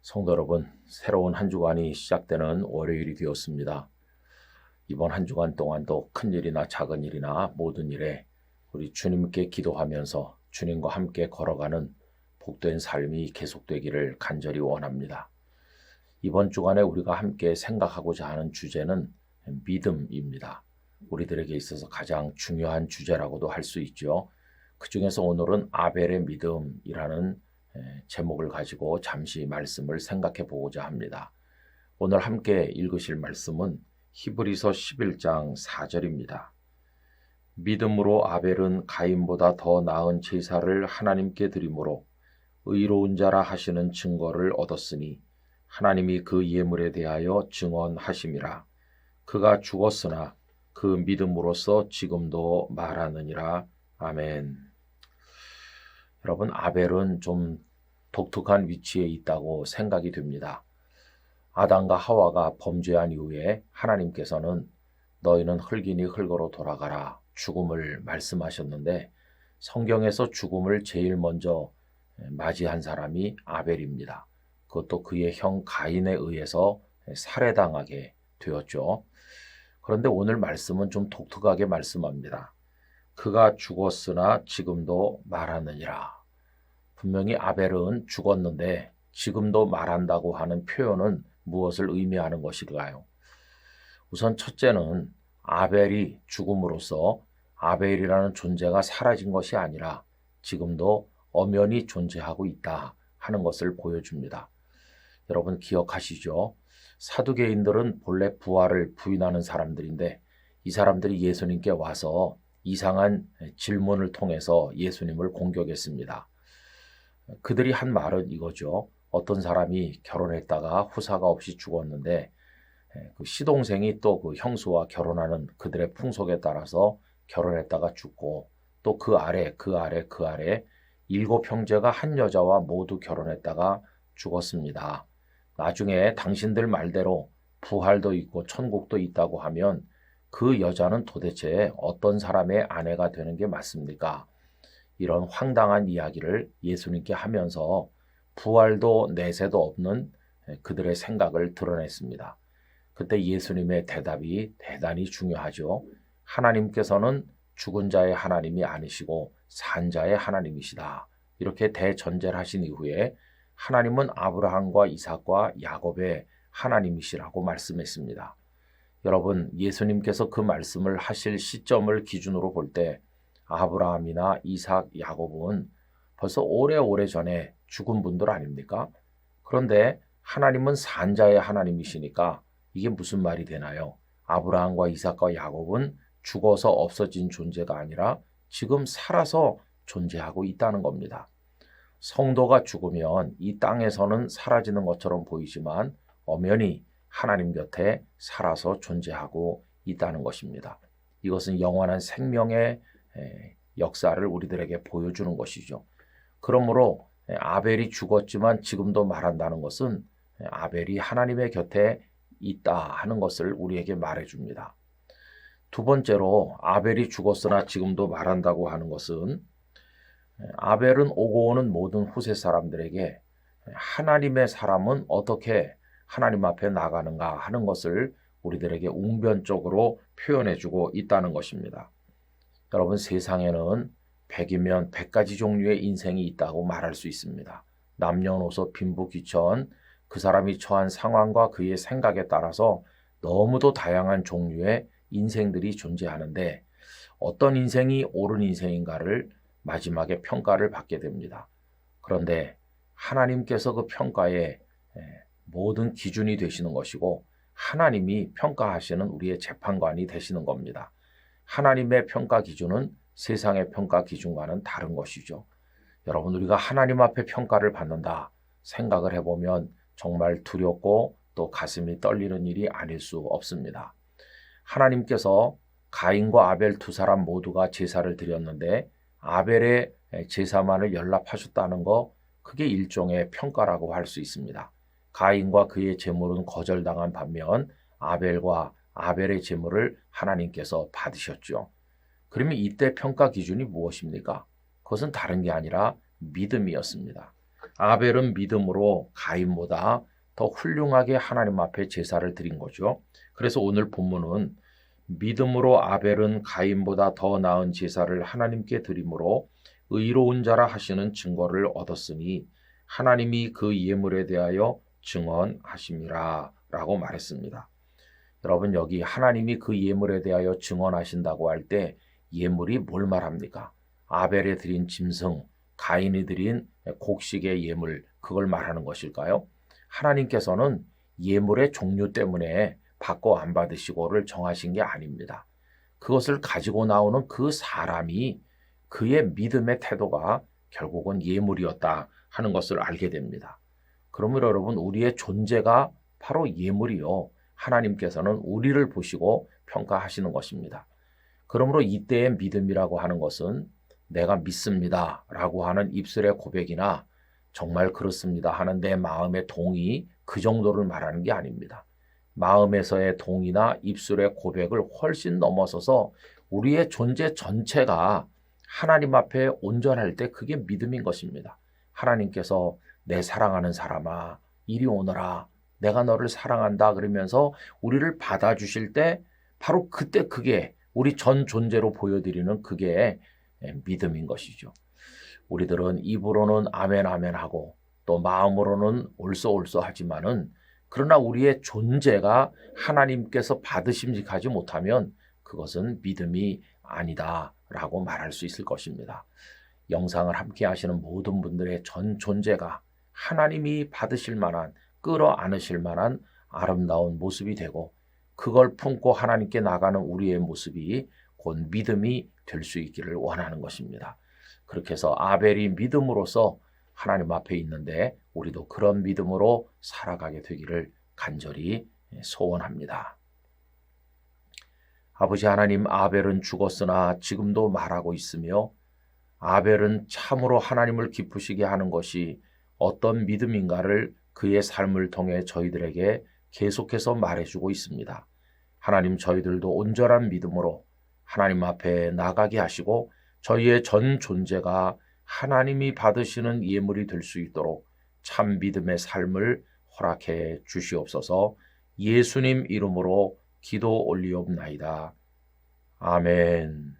성도 여러분, 새로운 한 주간이 시작되는 월요일이 되었습니다. 이번 한 주간 동안도 큰 일이나 작은 일이나 모든 일에 우리 주님께 기도하면서 주님과 함께 걸어가는 복된 삶이 계속되기를 간절히 원합니다. 이번 주간에 우리가 함께 생각하고자 하는 주제는 믿음입니다. 우리들에게 있어서 가장 중요한 주제라고도 할 수 있죠. 그 중에서 오늘은 아벨의 믿음이라는 제목을 가지고 잠시 말씀을 생각해 보고자 합니다. 오늘 함께 읽으실 말씀은 히브리서 11장 4절입니다. 믿음으로 아벨은 가인보다 더 나은 제사를 하나님께 드림으로 의로운 자라 하시는 증거를 얻었으니 하나님이 그 예물에 대하여 증언하심이라. 그가 죽었으나 그 믿음으로써 지금도 말하느니라. 아멘. 여러분, 아벨은 좀 독특한 위치에 있다고 생각이 됩니다. 아담과 하와가 범죄한 이후에 하나님께서는 너희는 흙이니 흙으로 돌아가라 죽음을 말씀하셨는데, 성경에서 죽음을 제일 먼저 맞이한 사람이 아벨입니다. 그것도 그의 형 가인에 의해서 살해당하게 되었죠. 그런데 오늘 말씀은 좀 독특하게 말씀합니다. 그가 죽었으나 지금도 말하느니라. 분명히 아벨은 죽었는데 지금도 말한다고 하는 표현은 무엇을 의미하는 것일까요? 우선 첫째는 아벨이 죽음으로써 아벨이라는 존재가 사라진 것이 아니라 지금도 엄연히 존재하고 있다 하는 것을 보여줍니다. 여러분 기억하시죠? 사두개인들은 본래 부활을 부인하는 사람들인데 이 사람들이 예수님께 와서 이상한 질문을 통해서 예수님을 공격했습니다. 그들이 한 말은 이거죠. 어떤 사람이 결혼했다가 후사가 없이 죽었는데 그 시동생이 또 그 형수와 결혼하는 그들의 풍속에 따라서 결혼했다가 죽고, 또 그 아래 7 형제가 한 여자와 모두 결혼했다가 죽었습니다. 나중에 당신들 말대로 부활도 있고 천국도 있다고 하면 그 여자는 도대체 어떤 사람의 아내가 되는 게 맞습니까? 이런 황당한 이야기를 예수님께 하면서 부활도 내세도 없는 그들의 생각을 드러냈습니다. 그때 예수님의 대답이 대단히 중요하죠. 하나님께서는 죽은 자의 하나님이 아니시고 산 자의 하나님이시다. 이렇게 대전제를 하신 이후에 하나님은 아브라함과 이삭과 야곱의 하나님이시라고 말씀했습니다. 여러분, 예수님께서 그 말씀을 하실 시점을 기준으로 볼 때 아브라함이나 이삭, 야곱은 벌써 오래오래 전에 죽은 분들 아닙니까? 그런데 하나님은 산 자의 하나님이시니까 이게 무슨 말이 되나요? 아브라함과 이삭과 야곱은 죽어서 없어진 존재가 아니라 지금 살아서 존재하고 있다는 겁니다. 성도가 죽으면 이 땅에서는 사라지는 것처럼 보이지만 엄연히 하나님 곁에 살아서 존재하고 있다는 것입니다. 이것은 영원한 생명의 역사를 우리들에게 보여주는 것이죠. 그러므로 아벨이 죽었지만 지금도 말한다는 것은 아벨이 하나님의 곁에 있다 하는 것을 우리에게 말해줍니다. 두 번째로 아벨이 죽었으나 지금도 말한다고 하는 것은 아벨은 오고 오는 모든 후세 사람들에게 하나님의 사람은 어떻게 하나님 앞에 나가는가 하는 것을 우리들에게 웅변적으로 표현해주고 있다는 것입니다. 여러분, 세상에는 100이면 100가지 종류의 인생이 있다고 말할 수 있습니다. 남녀노소 빈부귀천, 그 사람이 처한 상황과 그의 생각에 따라서 너무도 다양한 종류의 인생들이 존재하는데 어떤 인생이 옳은 인생인가를 마지막에 평가를 받게 됩니다. 그런데 하나님께서 그 평가의 모든 기준이 되시는 것이고 하나님이 평가하시는 우리의 재판관이 되시는 겁니다. 하나님의 평가 기준은 세상의 평가 기준과는 다른 것이죠. 여러분, 우리가 하나님 앞에 평가를 받는다 생각을 해보면 정말 두렵고 또 가슴이 떨리는 일이 아닐 수 없습니다. 하나님께서 가인과 아벨 두 사람 모두가 제사를 드렸는데 아벨의 제사만을 연락하셨다는 거, 그게 일종의 평가라고 할 수 있습니다. 가인과 그의 제물은 거절당한 반면 아벨과 아벨의 제물을 하나님께서 받으셨죠. 그러면 이때 평가 기준이 무엇입니까? 그것은 다른 게 아니라 믿음이었습니다. 아벨은 믿음으로 가인보다 더 훌륭하게 하나님 앞에 제사를 드린 거죠. 그래서 오늘 본문은 믿음으로 아벨은 가인보다 더 나은 제사를 하나님께 드림으로 의로운 자라 하시는 증거를 얻었으니 하나님이 그 예물에 대하여 증언하심이라 라고 말했습니다. 여러분, 여기 하나님이 그 예물에 대하여 증언하신다고 할 때 예물이 뭘 말합니까? 아벨에 드린 짐승, 가인이 드린 곡식의 예물, 그걸 말하는 것일까요? 하나님께서는 예물의 종류 때문에 받고 안 받으시고를 정하신 게 아닙니다. 그것을 가지고 나오는 그 사람이 그의 믿음의 태도가 결국은 예물이었다 하는 것을 알게 됩니다. 그러므로 여러분, 우리의 존재가 바로 예물이요. 하나님께서는 우리를 보시고 평가하시는 것입니다. 그러므로 이때의 믿음이라고 하는 것은 내가 믿습니다 라고 하는 입술의 고백이나 정말 그렇습니다 하는 내 마음의 동의, 그 정도를 말하는 게 아닙니다. 마음에서의 동의나 입술의 고백을 훨씬 넘어서서 우리의 존재 전체가 하나님 앞에 온전할 때 그게 믿음인 것입니다. 하나님께서 내 사랑하는 사람아 이리 오너라, 내가 너를 사랑한다 그러면서 우리를 받아주실 때 바로 그때 그게 우리 전 존재로 보여드리는 그게 믿음인 것이죠. 우리들은 입으로는 아멘 아멘 하고 또 마음으로는 옳소 옳소 하지만은 그러나 우리의 존재가 하나님께서 받으심직하지 못하면 그것은 믿음이 아니다라고 말할 수 있을 것입니다. 영상을 함께 하시는 모든 분들의 전 존재가 하나님이 받으실 만한, 끌어안으실 만한 아름다운 모습이 되고 그걸 품고 하나님께 나가는 우리의 모습이 곧 믿음이 될 수 있기를 원하는 것입니다. 그렇게 해서 아벨이 믿음으로써 하나님 앞에 있는데 우리도 그런 믿음으로 살아가게 되기를 간절히 소원합니다. 아버지 하나님, 아벨은 죽었으나 지금도 말하고 있으며 아벨은 참으로 하나님을 기쁘시게 하는 것이 어떤 믿음인가를 그의 삶을 통해 저희들에게 계속해서 말해주고 있습니다. 하나님, 저희들도 온전한 믿음으로 하나님 앞에 나가게 하시고 저희의 전 존재가 하나님이 받으시는 예물이 될 수 있도록 참 믿음의 삶을 허락해 주시옵소서. 예수님 이름으로 기도 올리옵나이다. 아멘.